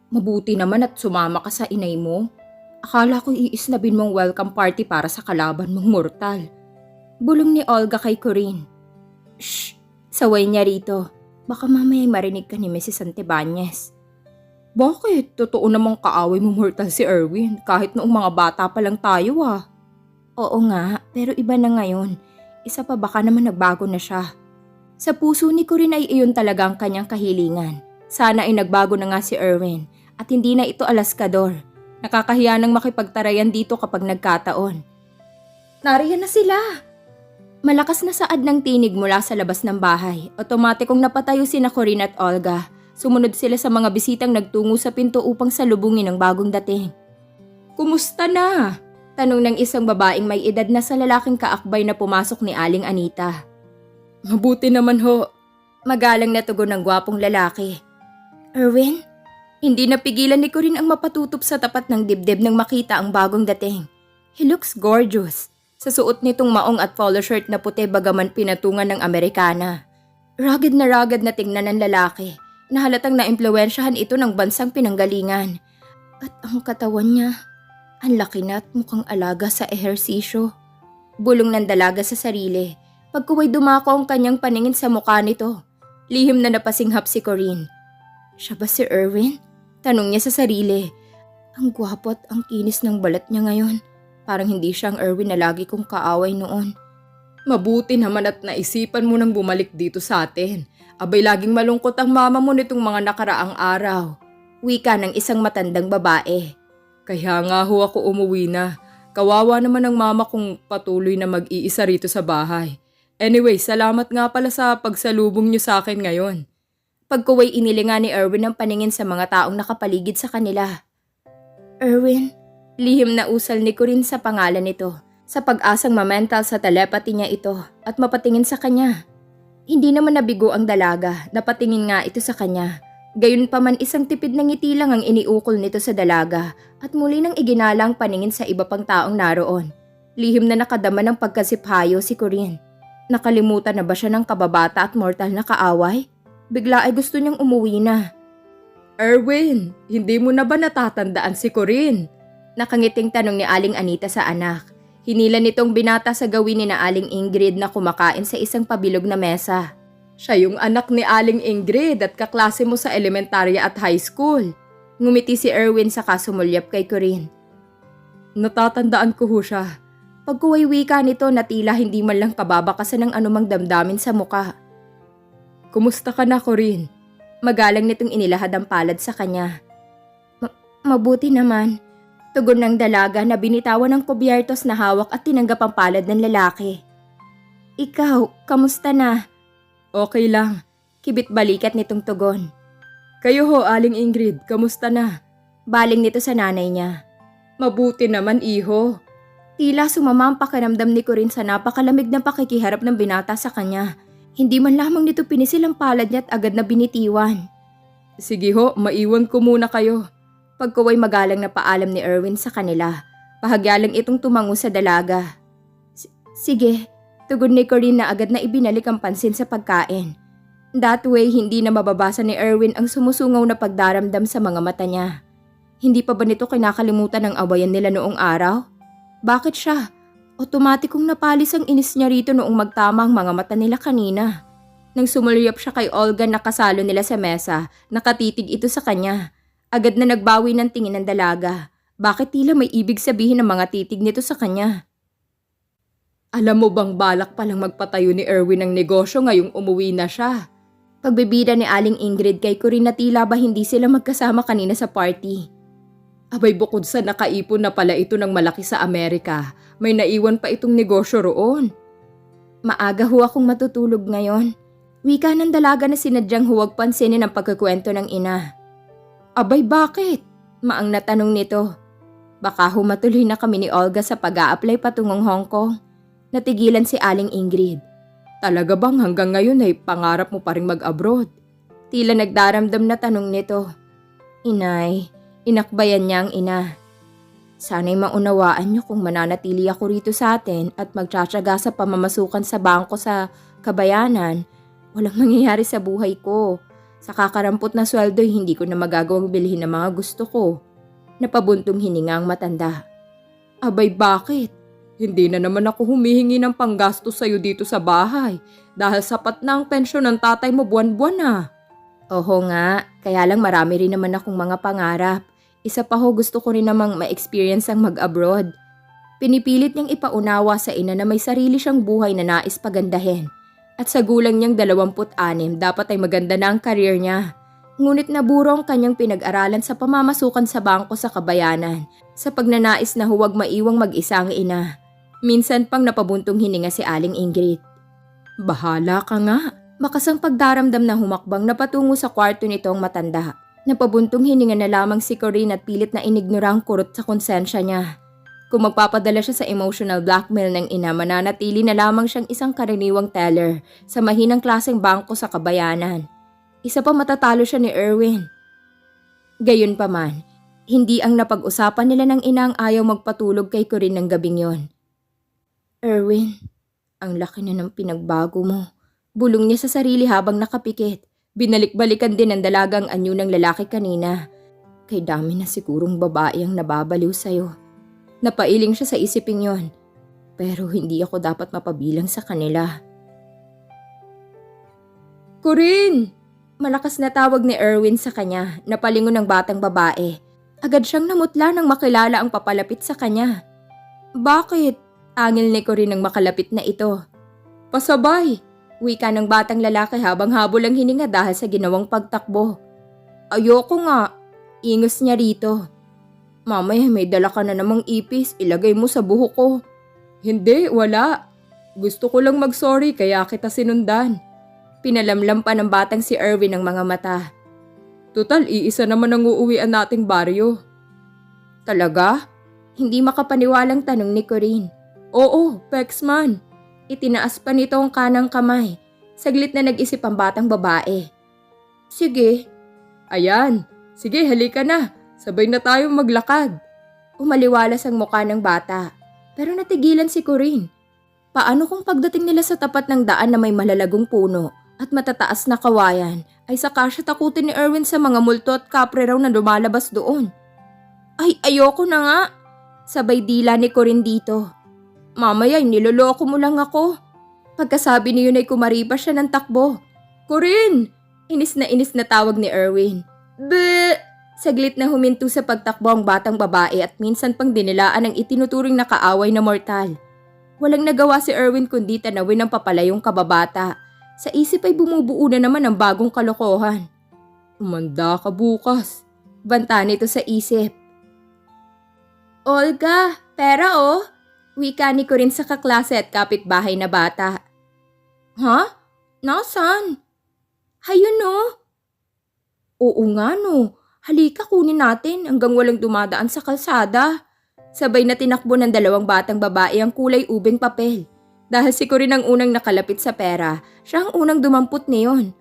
Mabuti naman at sumama ka sa inay mo. Akala ko iisnabin mong welcome party para sa kalaban mong mortal. Bulong ni Olga kay Corinne. Shh! Saway niya rito. Baka mamaya marinig ka ni Mrs. Santibanez. Bakit? Totoo namang kaaway mo mortal si Erwin kahit noong mga bata pa lang tayo ah. Oo nga, pero iba na ngayon. Isa pa baka naman nagbago na siya. Sa puso ni Corinne ay iyon talaga ang kanyang kahilingan. Sana ay nagbago na nga si Erwin at hindi na ito alaskador. Nakakahiya nang makipagtarayan dito kapag nagkataon. Nariyan na sila! Malakas na saad ng tinig mula sa labas ng bahay. Otomatikong napatayo sina Corinne at Olga. Sumunod sila sa mga bisitang nagtungo sa pinto upang salubungin ang bagong dating. Kumusta na? Tanong ng isang babaeng may edad na sa lalaking kaakbay na pumasok ni Aling Anita. Mabuti naman ho. Magalang na tugon ng gwapong lalaki. Erwin? Hindi napigilan ni Corinne ang mapatutop sa tapat ng dibdib nang makita ang bagong dating. He looks gorgeous. Sa suot nitong maong at polo shirt na puti bagaman pinatungan ng Amerikana. Rugged na tingnan ng lalaki. Nahalatang naimpluwensyahan ito ng bansang pinanggalingan. At ang katawan niya, ang laki na at mukhang alaga sa ehersisyo. Bulong ng dalaga sa sarili. Pagkuway dumako ang kanyang paningin sa mukha nito. Lihim na napasinghap si Corinne. Siya ba si Erwin? Tanong niya sa sarili. Ang gwapo at ang kinis ng balat niya ngayon. Parang hindi siyang Erwin na lagi kong kaaway noon. Mabuti naman at naisipan mo nang bumalik dito sa atin. Abay laging malungkot ang mama mo nitong mga nakaraang araw. Wika ng isang matandang babae. Kaya nga ho ako umuwi na. Kawawa naman ang mama kung patuloy na mag-iisa rito sa bahay. Anyway, salamat nga pala sa pagsalubong niyo sa akin ngayon. Pagkuway inilinga ni Erwin ang paningin sa mga taong nakapaligid sa kanila. Erwin, lihim na usal ni Corinne sa pangalan nito. Sa pag-asang mamental sa telepathy niya ito at mapatingin sa kanya. Hindi naman nabigo ang dalaga, napatingin nga ito sa kanya. Gayunpaman isang tipid na ngiti lang ang iniukol nito sa dalaga at muli nang iginalang paningin sa iba pang taong naroon. Lihim na nakadama ng pagkasiphayo si Corinne. Nakalimutan na ba siya ng kababata at mortal na kaaway? Bigla ay gusto niyang umuwi na. Erwin, hindi mo na ba natatandaan si Corinne? Nakangiting tanong ni Aling Anita sa anak. Hinila nitong binata sa gawin ni na Aling Ingrid na kumakain sa isang pabilog na mesa. Siya yung anak ni Aling Ingrid at kaklase mo sa elementarya at high school. Ngumiti si Erwin sa kasumulyap kay Corinne. Natatandaan ko ho siya. Pagkuwaywika nito na tila hindi man lang kababakasan ng anumang damdamin sa muka. Kumusta ka na, Corinne? Magalang nitong inilahad ang palad sa kanya. Mabuti naman. Tugon ng dalaga na binitawan ng kubyertos na hawak at tinanggap ang palad ng lalaki. Ikaw, kamusta na? Okay lang. Kibit balikat nitong tugon. Kayo ho, Aling Ingrid, kamusta na? Baling nito sa nanay niya. Mabuti naman, iho. Tila sumama ang pakiramdam ni Corinne sa napakalamig ng pakikiharap ng binata sa kanya. Hindi man lamang nito pinisil ang palad niya at agad na binitiwan. Sige ho, maiwan ko muna kayo. Pagkuway magalang na paalam ni Erwin sa kanila. Pahagyalang itong tumango sa dalaga. Sige, tugon ni Corinne na agad na ibinalik ang pansin sa pagkain. That way, hindi na mababasa ni Erwin ang sumusungaw na pagdaramdam sa mga mata niya. Hindi pa ba nito kinakalimutan ang awayan nila noong araw? Bakit siya? Otomatikong napalis ang inis niya rito noong magtama ang mga mata nila kanina. Nang sumulyap siya kay Olga na kasalo nila sa mesa, nakatitig ito sa kanya. Agad na nagbawi ng tingin ng dalaga. Bakit tila may ibig sabihin ng mga titig nito sa kanya? Alam mo bang balak palang magpatayo ni Erwin ng negosyo ngayong umuwi na siya? Pagbibida ni Aling Ingrid kay Corinne na tila ba hindi sila magkasama kanina sa party. Abay bukod sa nakaipon na pala ito ng malaki sa Amerika, may naiwan pa itong negosyo roon. Maaga ho akong matutulog ngayon. Wika ng dalaga na sinadyang huwag pansinin ang pagkukwento ng ina. Abay bakit? Maang natanong nito. Baka humatuloy na kami ni Olga sa pag-a-apply patungong Hong Kong. Natigilan si Aling Ingrid. Talaga bang hanggang ngayon ay pangarap mo pa rin mag-abroad? Tila nagdaramdam na tanong nito. Inay, inakbayan niya ang ina. Sana'y maunawaan niyo kung mananatili ako rito sa atin at magtsatsaga sa pamamasukan sa bangko sa kabayanan. Walang mangyayari sa buhay ko. Sa kakarampot na sweldo hindi ko na magagawang bilhin ang mga gusto ko. Napabuntong hininga ang matanda. Abay bakit? Hindi na naman ako humihingi ng panggastos sa'yo dito sa bahay dahil sapat na ang pensyon ng tatay mo buwan-buwan na. Oo nga, kaya lang marami rin naman akong mga pangarap. Isa pa ho gusto ko rin namang ma-experience ang mag-abroad. Pinipilit niyang ipaunawa sa ina na may sarili siyang buhay na nais pagandahin. At sa gulang niyang 26, dapat ay maganda na ang career niya. Ngunit naburo ang kanyang pinag-aralan sa pamamasukan sa bangko sa kabayanan sa pagnanais na huwag maiwang mag-isa ang ina. Minsan pang napabuntong hininga si Aling Ingrid. Bahala ka nga. Makasang pagdaramdam na humakbang na patungo sa kwarto nitong matanda. Napabuntong hininga na lamang si Corinne at pilit na inignora ang kurot sa konsensya niya. Kung magpapadala siya sa emotional blackmail ng ina, mananatili na lamang siyang isang karaniwang teller sa mahinang klaseng bangko sa kabayanan. Isa pa matatalo siya ni Erwin. Gayunpaman, hindi ang napag-usapan nila ng ina ang ayaw magpatulog kay Corinne ng gabing yon. Erwin, ang laki na ng pinagbago mo. Bulong niya sa sarili habang nakapikit. Binalik-balikan din ang dalagang anyo ng lalaki kanina. Kay dami na sigurong babae ang nababaliw sa'yo. Napailing siya sa isipin yon. Pero hindi ako dapat mapabilang sa kanila. Corinne! Malakas na tawag ni Erwin sa kanya, napalingon ng batang babae. Agad siyang namutla nang makilala ang papalapit sa kanya. Bakit? Angil ni Corinne nang makalapit na ito. Pasabay! Wika ng batang lalaki habang habol ang hininga dahil sa ginawang pagtakbo. Ayoko nga. Ingos niya rito. Mamaya may dala ka na namang ipis, ilagay mo sa buhok ko. Hindi, wala. Gusto ko lang mag-sorry kaya kita sinundan. Pinalamlam pa ng batang si Erwin ng mga mata. Total, iisa naman ang uuwian nating baryo. Talaga? Hindi makapaniwalang tanong ni Corinne. Oo, Pexman. Itinaas pa nito ang kanang kamay. Saglit na nag-isip ang batang babae. Sige. Ayan. Sige, halika na. Sabay na tayong maglakad. Umaliwalas ang mukha ng bata. Pero natigilan si Corinne. Paano kung pagdating nila sa tapat ng daan na may malalagong puno at matataas na kawayan, ay saka siya takutin ni Erwin sa mga multo at kapre raw na lumalabas doon? Ay, ayoko na nga. Sabay dila ni Corinne dito. Mamaya, niloloko mo lang ako. Pagkasabi niyo ay kumaripas siya ng takbo. Corinne! Inis na tawag ni Erwin. Bleh! Saglit na huminto sa pagtakbo ang batang babae at minsan pang dinilaan ang itinuturing na kaaway na mortal. Walang nagawa si Erwin kundi tanawin ang papalayong kababata. Sa isip ay bumubuo na naman ang bagong kalokohan. Umanda ka bukas. Banta nito sa isip. Olga, pera oh! Wika ni Corinne sa kaklase at kapitbahay na bata. Ha? Nasaan? Hayun no? Oo nga no. Halika kunin natin hanggang walang dumadaan sa kalsada. Sabay na tinakbo ng dalawang batang babae ang kulay ubing papel. Dahil si Corinne ang unang nakalapit sa pera, siya ang unang dumampot niyon.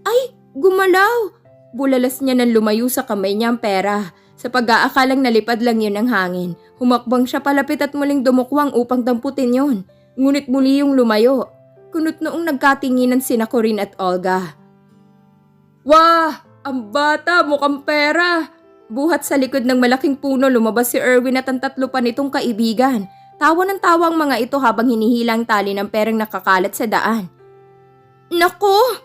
Ay, gumalaw! Bulalas niya nang lumayo sa kamay niya ang pera. Sa pag-aakalang nalipad lang yun ng hangin, humakbang siya palapit at muling dumukwang upang damputin yon. Ngunit muli yung lumayo. Kunot noong nagkatinginan sina Corinne at Olga. Wah! Ang bata! Mukhang pera! Buhat sa likod ng malaking puno lumabas si Erwin at ang tatlo pa nitong kaibigan. Tawa ng tawa ang mga ito habang hinihilang tali ng perang nakakalat sa daan. Nako!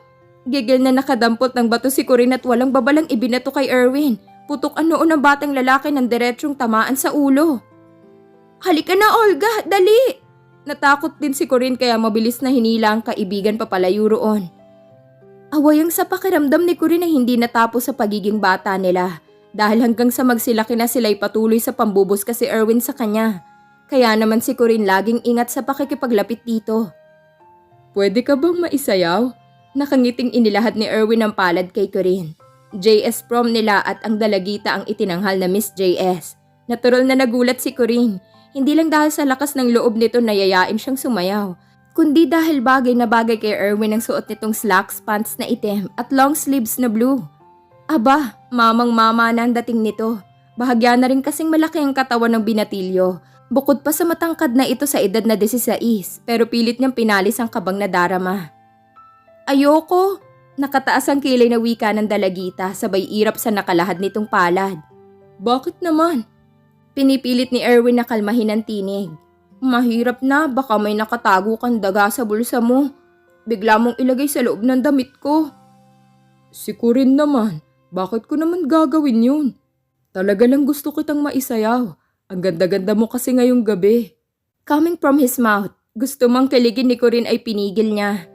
Gigil na nakadampot ng bato si Corinne at walang babalang ibinato kay Erwin. Putok ang noo ng batang lalaki ng diretsyong tamaan sa ulo. Halika na Olga, dali! Natakot din si Corinne kaya mabilis na hinila ang kaibigan papalayo roon. Awayang sa pakiramdam ni Corinne na hindi natapos sa pagiging bata nila dahil hanggang sa magsilaki na sila'y patuloy sa pambubuskas si Erwin sa kanya. Kaya naman si Corinne laging ingat sa pakikipaglapit dito. Pwede ka bang maisayaw? Nakangiting inilahad ni Erwin ang palad kay Corinne. JS prom nila at ang dalagita ang itinanghal na Miss JS. Natural na nagulat si Corinne. Hindi lang dahil sa lakas ng loob nito na yayain siyang sumayaw, kundi dahil bagay na bagay kay Erwin ang suot nitong slacks pants na itim at long sleeves na blue. Aba, mamang-mama na ang dating nito. Bahagya na rin kasing malaki ang katawan ng binatilyo. Bukod pa sa matangkad na ito sa edad na 16, pero pilit niyang pinalis ang kabang na darama. Ayoko! Nakataas ang kilay na wika ng dalagita sabay irap sa nakalahad nitong palad. Bakit naman? Pinipilit ni Erwin na kalmahin ang tinig. Mahirap na, baka may nakatago kang daga sa bulsa mo. Bigla mong ilagay sa loob ng damit ko. Si Corinne naman, bakit ko naman gagawin yun? Talaga lang gusto kitang maisayaw. Ang ganda-ganda mo kasi ngayong gabi. Coming from his mouth, gusto mang kiligin ni Corinne ay pinigil niya.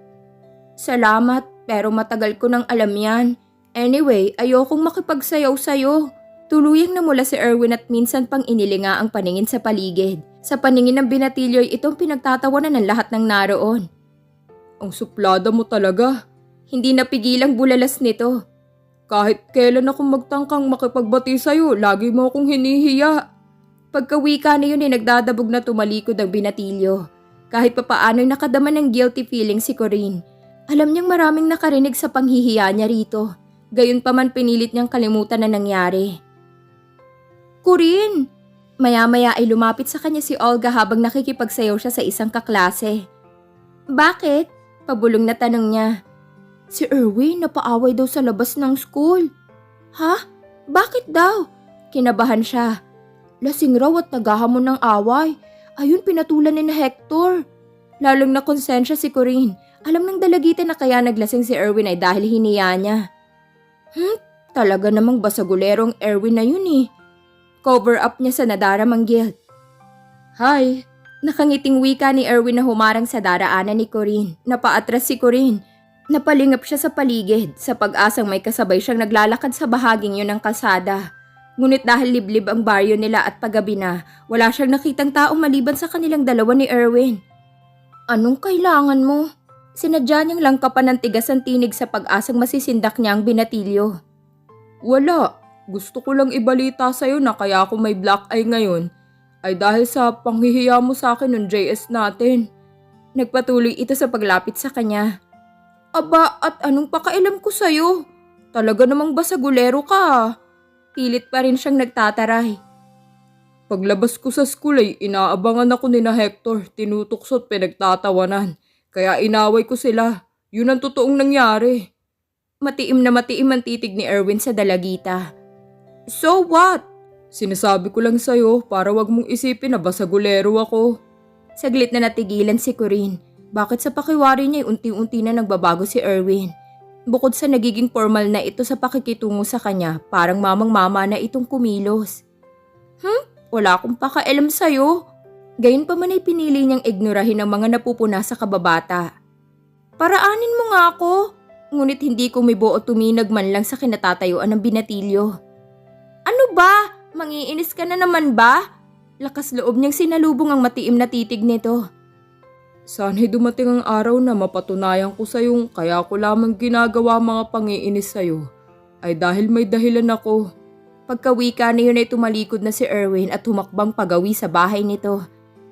Salamat, pero matagal ko nang alam yan. Anyway, ayokong makipagsayaw sa'yo. Tuluyang namula si Erwin at minsan pang inilinga ang paningin sa paligid. Sa paningin ng binatilyo ay itong pinagtatawanan ng lahat ng naroon. Ang suplada mo talaga. Hindi napigilang bulalas nito. Kahit kailan akong magtangkang makipagbati sa'yo, lagi mo akong hinihiya. Pagkawika na yun ay nagdadabog na tumalikod ang binatilyo. Kahit papaano'y nakadama ng guilty feeling si Corinne. Alam niyang maraming nakarinig sa panghihiya niya rito. Gayunpaman pinilit niyang kalimutan na nangyari. Corinne! Maya-maya ay lumapit sa kanya si Olga habang nakikipagsayaw siya sa isang kaklase. Bakit? Pabulong na tanong niya. Si Erwin napaaway daw sa labas ng school. Ha? Bakit daw? Kinabahan siya. Lasing raw at naghahamon ng away. Ayun pinatulan ni na Hector. Lalong nakonsensya si Corinne. Alam ng dalagita na kaya naglasing si Erwin ay dahil hiniya niya. Talaga namang basagulerong Erwin na yun eh. Cover up niya sa nadaramang guilt. Hi! Nakangiting wika ni Erwin na humarang sa daraanan ni Corinne. Napaatras si Corinne. Napalingap siya sa paligid sa pag-asang may kasabay siyang naglalakad sa bahaging yun ng kalsada. Ngunit dahil liblib ang baryo nila at paggabi na, wala siyang nakitang taong maliban sa kanilang dalawa ni Erwin. Anong kailangan mo? Sinadya niyang langkapan ng tigas ang tinig sa pag-asang masisindak niya ang binatilyo. Wala. Gusto ko lang ibalita sa'yo na kaya ako may black eye ngayon ay dahil sa panghihiya mo sa akin ng JS natin. Nagpatuloy ito sa paglapit sa kanya. Aba, at anong pakailam ko sa'yo? Talaga namang basagulero ka. Pilit pa rin siyang nagtataray. Paglabas ko sa school ay inaabangan ako ni na Hector, tinutuksot pinagtatawanan. Kaya inaway ko sila. Yun ang totoong nangyari. Matiim na matiim ang titig ni Erwin sa dalagita. So what? Sinasabi ko lang sa'yo para wag mong isipin na basagulero ako. Saglit na natigilan si Corinne. Bakit sa pakiwari niya ay unti-unti na nagbabago si Erwin? Bukod sa nagiging formal na ito sa pakikitungo sa kanya, parang mamang-mama na itong kumilos. Wala akong pakailam sa'yo. Gayunpaman ay pinili niyang ignorahin ang mga napupuna sa kababata. Paraanin mo nga ako. Ngunit hindi kumibo o tuminag man lang sa kinatatayuan ng binatilyo. Ano ba? Mangiinis ka na naman ba? Lakas loob niyang sinalubong ang matiim na titig nito. Sana'y dumating ang araw na mapatunayan ko sa'yo kaya ko lamang ginagawa mga pangiinis sa'yo ay dahil may dahilan ako. Pagkawika na yun ay tumalikod na si Erwin at humakbang pagawi sa bahay nito.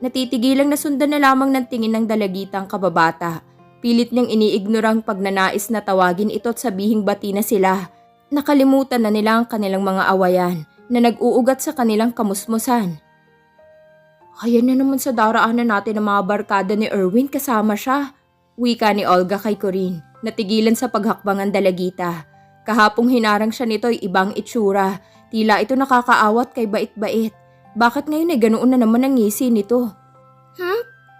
Natitigilang nasundan na lamang ng tingin ng dalagitang kababata. Pilit niyang iniignorang pagnanais na tawagin ito at sabihing bati na sila. Nakalimutan na nila ang kanilang mga awayan na nag-uugat sa kanilang kamusmusan. Kaya na naman sa daraanan natin ang mga barkada ni Erwin kasama siya. Wika ni Olga kay Corinne, natigilan sa paghakbang ang dalagita. Kahapong hinarang siya nito ay ibang itsura. Tila ito nakakaawat kay bait-bait. Bakit ngayon ay ganoon na naman ang ngisi nito?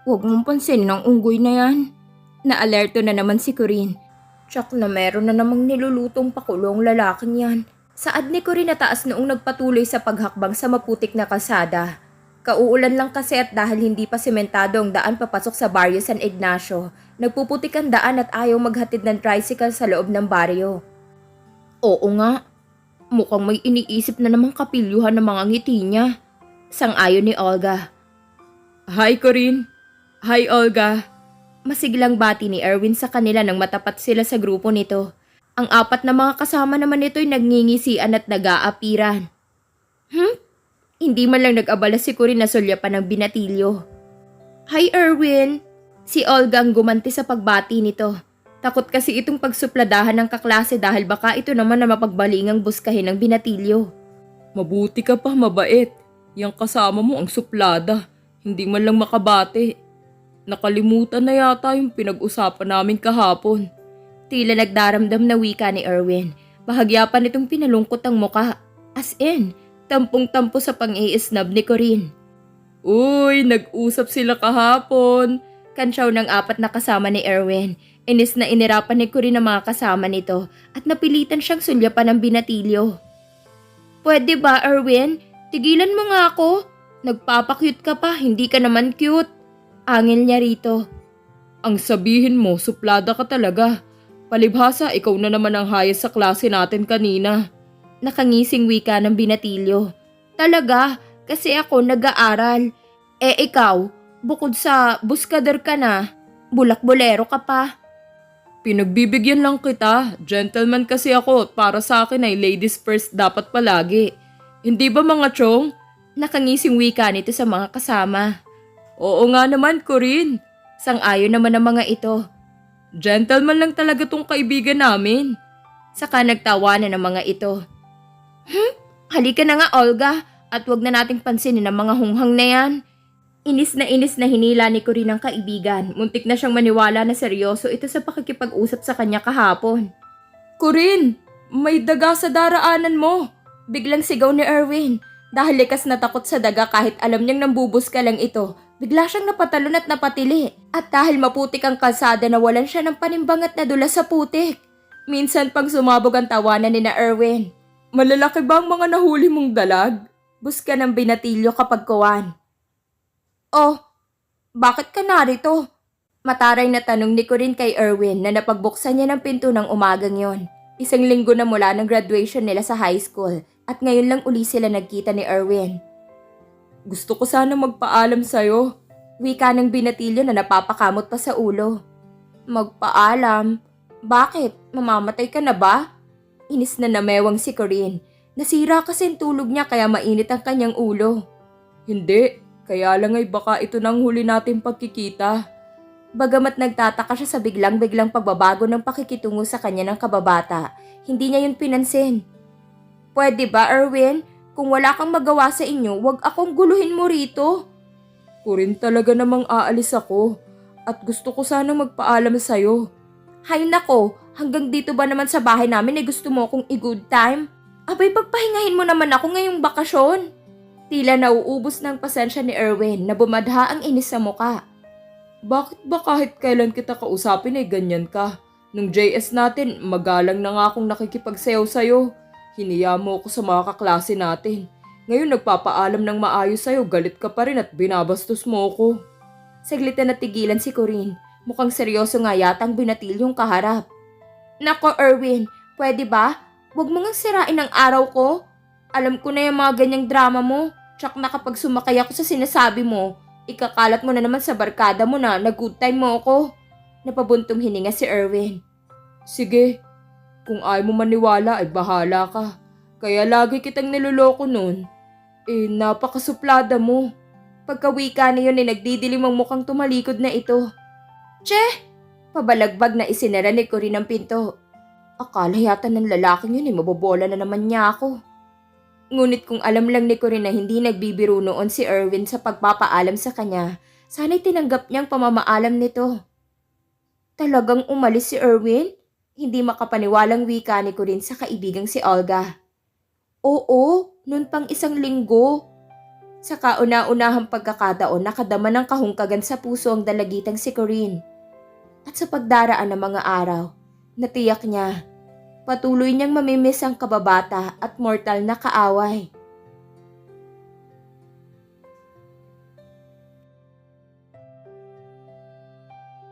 Huwag mong pansinin ang unggoy na yan. Naalerto na naman si Corinne. Tsak na meron na namang nilulutong pakulong lalaking yan. Saad ni Corinne na taas noong nagpatuloy sa paghakbang sa maputik na kalsada. Kauulan lang kasi at dahil hindi pa sementado ang daan papasok sa baryo San Ignacio, nagpuputik ang daan at ayaw maghatid ng tricycle sa loob ng baryo. Oo nga, mukhang may iniisip na namang kapilyuhan ng mga ngiti niya. Sang-ayon ni Olga. Hi Corinne. Hi Olga. Masiglang bati ni Erwin sa kanila nang matapat sila sa grupo nito. Ang apat na mga kasama naman nito ay nagngingisian at nag-aapiran. Hindi man lang nag-abala si Corinne na sulyapan ng binatilyo. Hi Erwin! Si Olga ang gumanti sa pagbati nito. Takot kasi itong pagsupladahan ng kaklase dahil baka ito naman na mapagbalingang buskahin ng binatilyo. Mabuti ka pa, mabait. Yang kasama mo ang suplada. Hindi man lang makabati. Nakalimutan na yata yung pinag-usapan namin kahapon. Tila nagdaramdam na wika ni Erwin. Bahagya pa nitong pinalungkot ang muka. As in, tampong-tampo sa pang-iisnab ni Corinne. Uy, nag-usap sila kahapon. Kansyaw ng 4 na kasama ni Erwin. Inis na inirapan ni Corinne ang mga kasama nito at napilitan siyang sulyapan ng binatilyo. Pwede ba, Erwin? Tigilan mo nga ako. Nagpapakyut ka pa, hindi ka naman cute. Angil niya rito. Ang sabihin mo, suplada ka talaga. Palibhasa, ikaw na naman ang highest sa klase natin kanina. Nakangising wika ng binatilyo. Talaga, kasi ako nag-aaral. Ikaw, bukod sa buskador ka na, bulak-bolero ka pa. Pinagbibigyan lang kita. Gentleman kasi ako at para sa akin ay ladies first dapat palagi. Hindi ba mga chong? Nakangising wika nito sa mga kasama. Oo nga naman, Corinne. Sang-ayon naman ang mga ito. Gentleman lang talaga tong kaibigan namin. Saka nagtawanan ng mga ito. Halika na nga, Olga, at wag na nating pansinin ang mga hunghang na yan. Inis na hinila ni Corinne ang kaibigan. Muntik na siyang maniwala na seryoso ito sa pakikipag-usap sa kanya kahapon. Corinne, may daga sa daraanan mo. Biglang sigaw ni Erwin. Dahil likas na takot sa daga kahit alam niyang nambubus ka lang ito. Bigla siyang napatalon at napatili. At dahil maputik ang kalsada, nawalan siya ng panimbangat na dula sa putik. Minsan pang sumabog ang tawanan ni na Erwin. Malalaki ba ang mga nahuli mong dalag? Buska ng binatilyo kapag kuwan. Oh, bakit ka narito? Mataray na tanong ni Corinne kay Erwin na napagbuksan niya ng pinto ng umagang yon. 1 linggo na mula ng graduation nila sa high school at ngayon lang uli sila nagkita ni Erwin. Gusto ko sana magpaalam sa'yo. Wika ng binatilyo na napapakamot pa sa ulo. Magpaalam? Bakit? Mamamatay ka na ba? Inis na namewang si Corinne. Nasira kasi ang tulog niya kaya mainit ang kanyang ulo. Hindi, kaya lang ay baka ito nang huli nating pagkikita. Bagamat nagtataka siya sa biglang-biglang pagbabago ng pakikitungo sa kanya ng kababata, hindi niya yun pinansin. Pwede ba, Erwin? Kung wala kang magawa sa inyo, wag akong guluhin mo rito. Corinne, talaga namang aalis ako at gusto ko sana magpaalam sa'yo. Hay nako, hanggang dito ba naman sa bahay namin ay gusto mo akong i-good time? Abay, pagpahingahin mo naman ako ngayong bakasyon. Tila nauubos ng pasensya ni Erwin na bumadha ang inis sa muka. Bakit ba kahit kailan kita kausapin ay ganyan ka? Nung JS natin, magalang na nga akong nakikipagsayaw sa'yo. Hiniya mo ako sa mga kaklase natin. Ngayon nagpapaalam ng maayos sa'yo, galit ka pa rin at binabastos mo ako. Saglit na natigilan si Corinne. Mukhang seryoso nga yata ang binatilyong kaharap. Nako Erwin, pwede ba? Huwag mo ngang sirain ang araw ko. Alam ko na yung mga ganyang drama mo. Tsak na kapag sumakay ako sa sinasabi mo, ikakalat mo na naman sa barkada mo na nag-good time mo ako. Napabuntong hininga si Erwin. Sige, kung ayaw mo maniwala ay bahala ka. Kaya lagi kitang niloloko nun. Napakasuplada mo. Pagkawika na yun ay nagdidilim ang mukhang tumalikod na ito. Che! Pabalagbag na isinara ni Corinne ang pinto. Akala yata ng lalaking yun ay mabobola na naman niya ako. Ngunit kung alam lang ni Corinne na hindi nagbibiro noon si Erwin sa pagpapaalam sa kanya, sana'y tinanggap niyang pamamaalam nito. Talagang umalis si Erwin? Hindi makapaniwalang wika ni Corinne sa kaibigang si Olga. Oo, noon pang 1 linggo. Sa kauna-unahang pagkakataon, nakadama ng kahungkagan sa puso ang dalagitang si Corinne. At sa pagdaraan ng mga araw, natiyak niya, patuloy niyang mamimiss ang kababata at mortal na kaaway.